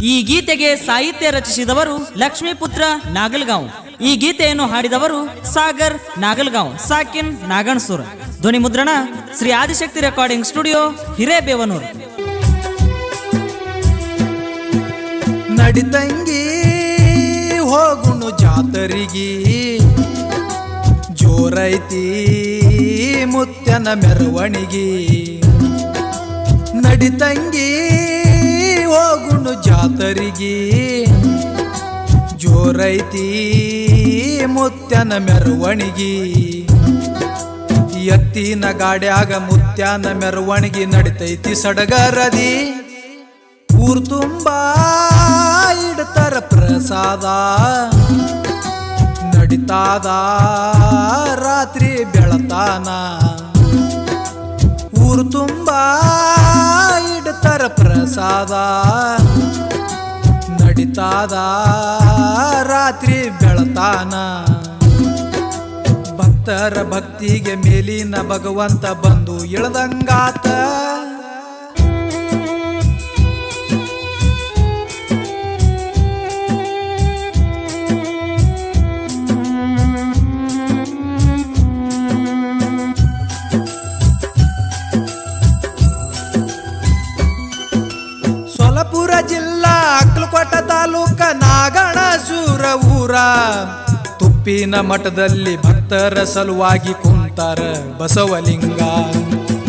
ಈ ಗೀತೆಗೆ ಸಾಹಿತ್ಯ ರಚಿಸಿದವರು ಲಕ್ಷ್ಮೀಪುತ್ರ ನಾಗಲ್ಗಾಂವ್. ಈ ಗೀತೆಯನ್ನು ಹಾಡಿದವರು ಸಾಗರ್ ನಾಗಲ್ಗಾಂವ್, ಸಾಕಿನ್ ನಾಗಣಸೂರ್. ಧ್ವನಿ ಮುದ್ರಣ ಶ್ರೀ ಆದಿಶಕ್ತಿ ರೆಕಾರ್ಡಿಂಗ್ ಸ್ಟುಡಿಯೋ, ಹಿರೇಬೇವನೂರು. ನಡಿತಂಗಿ ಹೋಗುಣು ಜಾತರಿಗಿ, ಜೋರೈತಿ ಮುತ್ಯನ ಮೆರವಣಿಗಿ. ನಡಿತಂಗಿ ಹೋಗುಣು ಜಾತರಿಗಿ, ಜೋರೈತಿ ಮುತ್ಯನ ಮೆರವಣಿಗಿ. ಎತ್ತಿನ ಗಾಡ್ಯಾಗ ಮುತ್ಯನ ಮೆರವಣಿಗಿ ನಡಿತೈತಿ ಸಡಗರದಿ. ಊರ್ ತುಂಬಾ ಇಡ್ತಾರ ಪ್ರಸಾದ, ನಡಿತಾದ ರಾತ್ರಿ ಬೆಳತಾನ. ಊರು ತುಂಬಾ ಇಡ್ತಾರ ಪ್ರಸಾದ, ನಡಿತಾದ ರಾತ್ರಿ ಬೆಳತಾನ. ಭಕ್ತರ ಭಕ್ತಿಗೆ ಮೇಲಿನ ಭಗವಂತ ಬಂದು ಇಳದಂಗಾತ. ಸೊಲಪುರ ಜಿಲ್ಲಾ ಅಕ್ಕಲಕೋಟ ತಾಲೂಕ ನಾಗಣಸೂರ ಊರ. ತುಪ್ಪಿನ ಮಠದಲ್ಲಿ ಭಕ್ತರ ಸಲುವಾಗಿ ಕುಂತಾರ ಬಸವಲಿಂಗ.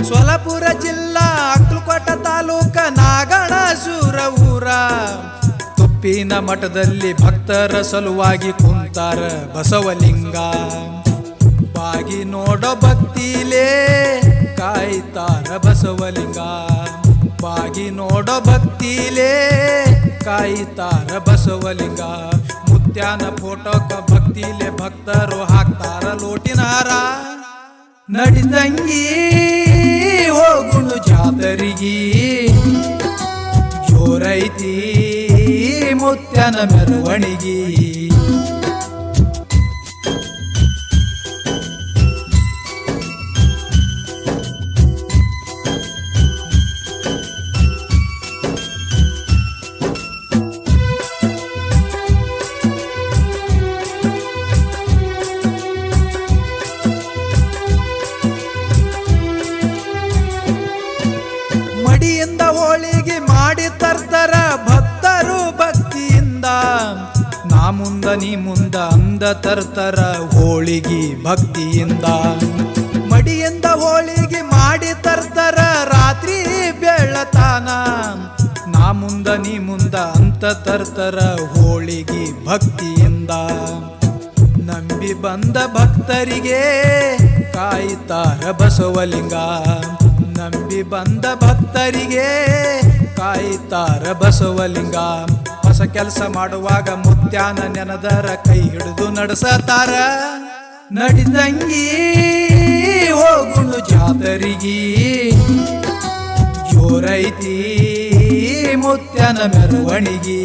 ಸೊಲಪುರ ಜಿಲ್ಲಾ ಅಕ್ಕಲಕೋಟ ತಾಲೂಕ ನಾಗಣಸೂರ ಊರ. ತುಪ್ಪಿನ ಮಠದಲ್ಲಿ ಭಕ್ತರ ಸಲುವಾಗಿ ಕುಂತಾರ ಬಸವಲಿಂಗ. ಬಾಗಿ ನೋಡೋ ಭಕ್ತಿಲೇ ಕಾಯ್ತಾರ ಬಸವಲಿಂಗ. ಬಾಗಿ ನೋಡೋ ಭಕ್ತಿಲೇ ಕಾಯ್ತಾರ ಬಸವಲಿಂಗ. ಮುತ್ಯಾನ ಫೋಟೋಕ ಭಕ್ತಿಲೆ ಭಕ್ತರು ಹಾಕ್ತಾರ ಲೋಟಿನ ಹಾರ. ನಡಿತಂಗಿ ಹೋಗುಣು ಜಾತರಿಗಿ, ಜೋರೈತಿ ಮುತ್ಯನ ಮೆರವಣಿಗಿ. ಮಡಿಯಿಂದ ಹೋಳಿಗೆ ಮಾಡಿ ತರ್ತಾರ ಭಕ್ತರು ಭಕ್ತಿಯಿಂದ. ನಾ ಮುಂದ ನೀ ಮುಂದ ಅಂದ ತರ್ತಾರ ಹೋಳಿಗೆ ಭಕ್ತಿಯಿಂದ. ಮಡಿಯಿಂದ ಹೋಳಿಗೆ ಮಾಡಿ ತರ್ತಾರ ರಾತ್ರಿ ಬೆಳತಾನ. ನಾ ಮುಂದ ನೀ ಮುಂದ ಅಂತ ತರ್ತಾರ ಹೋಳಿಗೆ ಭಕ್ತಿಯಿಂದ. ನಂಬಿ ಬಂದ ಭಕ್ತರಿಗೆ ಕಾಯ್ತಾರ ಬಸವಲಿಂಗ. ನಂಬಿ ಬಂದ ಭಕ್ತರಿಗೆ ಕಾಯ್ತಾರ ಬಸವಲಿಂಗ. ಹೊಸ ಕೆಲಸ ಮಾಡುವಾಗ ಮುತ್ಯಾನ ನೆನದರ ಕೈ ಹಿಡಿದು ನಡೆಸತಾರ. ನಡಿತಂಗಿ ಹೋಗುಣು ಜಾತರಿಗಿ, ಜೋರೈತಿ ಮುತ್ಯನ ಮೆರವಣಿಗಿ.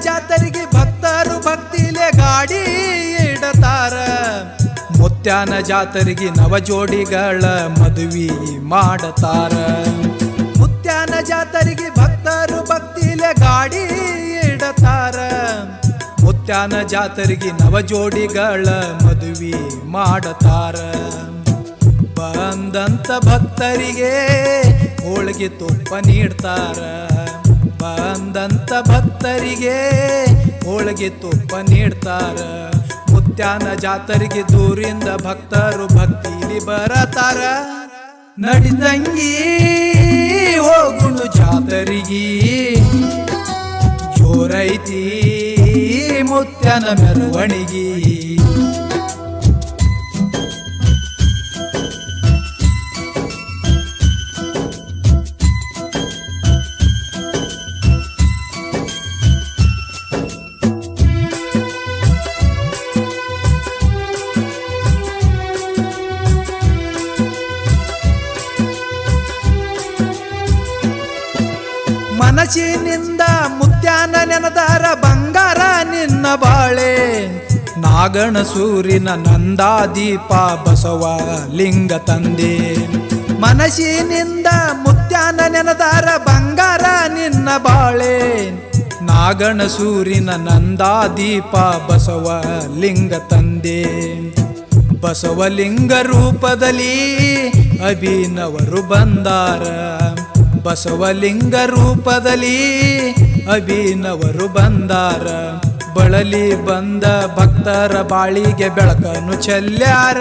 ಜಾತರಿಗೆ ಭಕ್ತರು ಭಕ್ತಿಲೆ ಗಾಡಿ ಇಡತಾರ. ಮುತ್ಯಾನ ಜಾತರಿಗೆ ನವ ಜೋಡಿಗಳ ಮದುವೆ ಮಾಡತಾರ. ಮುತ್ಯಾನ ಜಾತರಿಗೆ ಭಕ್ತರು ಭಕ್ತಿಲೆ ಗಾಡಿ ಇಡತಾರ. ಮುತ್ಯಾನ ಜಾತರಿಗೆ ನವ ಜೋಡಿಗಳ ಮದುವೆ ಮಾಡತಾರ. ಬಂದಂತ ಭಕ್ತರಿಗೆ ಹೋಳಿಗೆ ತುಪ್ಪ ನೀಡ್ತಾರ. ಬಂದಂತ ಭಕ್ತರಿಗೆ ಹೋಳಿಗೆ ತುಪ್ಪ ನೀಡ್ತಾರ. ಮುತ್ಯಾನ ಜಾತರಿಗೆ ದೂರಿಂದ ಭಕ್ತರು ಭಕ್ತಿಲಿ ಬರತಾರ. ನಡಿತಂಗಿ ಹೋಗುಣು ಜಾತರಿಗಿ, ಜೋರೈತಿ ಮುತ್ಯನ ಮೆರವಣಿಗಿ. ಮನಸ್ಸಿನಿಂದ ಮುತ್ಯಾನ ನೆನದಾರ ಬಂಗಾರ ನಿನ್ನ ಬಾಳೆ ನಾಗಣ ಸೂರಿನ ನಂದಾದೀಪ ಬಸವ ಲಿಂಗ ತಂದೆ ಮನಸ್ಸಿನಿಂದ ಮುತ್ಯಾನ ನೆನದಾರ ಬಂಗಾರ ನಿನ್ನ ಬಾಳೆ ನಾಗಣ ಸೂರಿನ ನಂದಾದೀಪ ಬಸವ ಲಿಂಗ ತಂದೆ ಬಸವಲಿಂಗ ರೂಪದಲ್ಲಿ ಅಭಿನವರು ಬಂದಾರ ಬಸವಲಿಂಗ ರೂಪದಲ್ಲಿ ಅಭಿನವರು ಬಂದಾರ ಬಳಲಿ ಬಂದ ಭಕ್ತರ ಬಾಳಿಗೆ ಬೆಳಕನ್ನು ಚೆಲ್ಯಾರ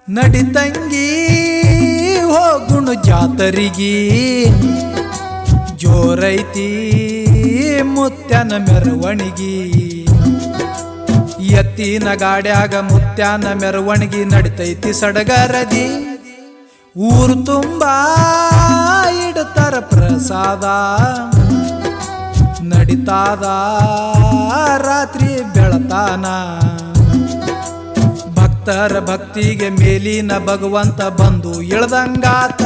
ನಡಿತಂಗಿ ಹೋಗುಣು ಜಾತರಿಗಿ ಜೋರೈತಿ ಮುತ್ಯನ ಮೆರವಣಿಗಿ ಎತ್ತಿನ ಗಾಡ್ಯಾಗ ಮುತ್ಯಾನ ಮೆರವಣಿಗಿ ನಡಿತೈತಿ ಸಡಗರದಿ ಊರು ತುಂಬಾ ಇಡ್ತಾರ ಪ್ರಸಾದ ನಡಿತಾದ ರಾತ್ರಿ ಬೆಳತಾನ ಭಕ್ತರ ಭಕ್ತಿಗೆ ಮೇಲಿನ ಭಗವಂತ ಬಂದು ಇಳ್ದಂಗಾತ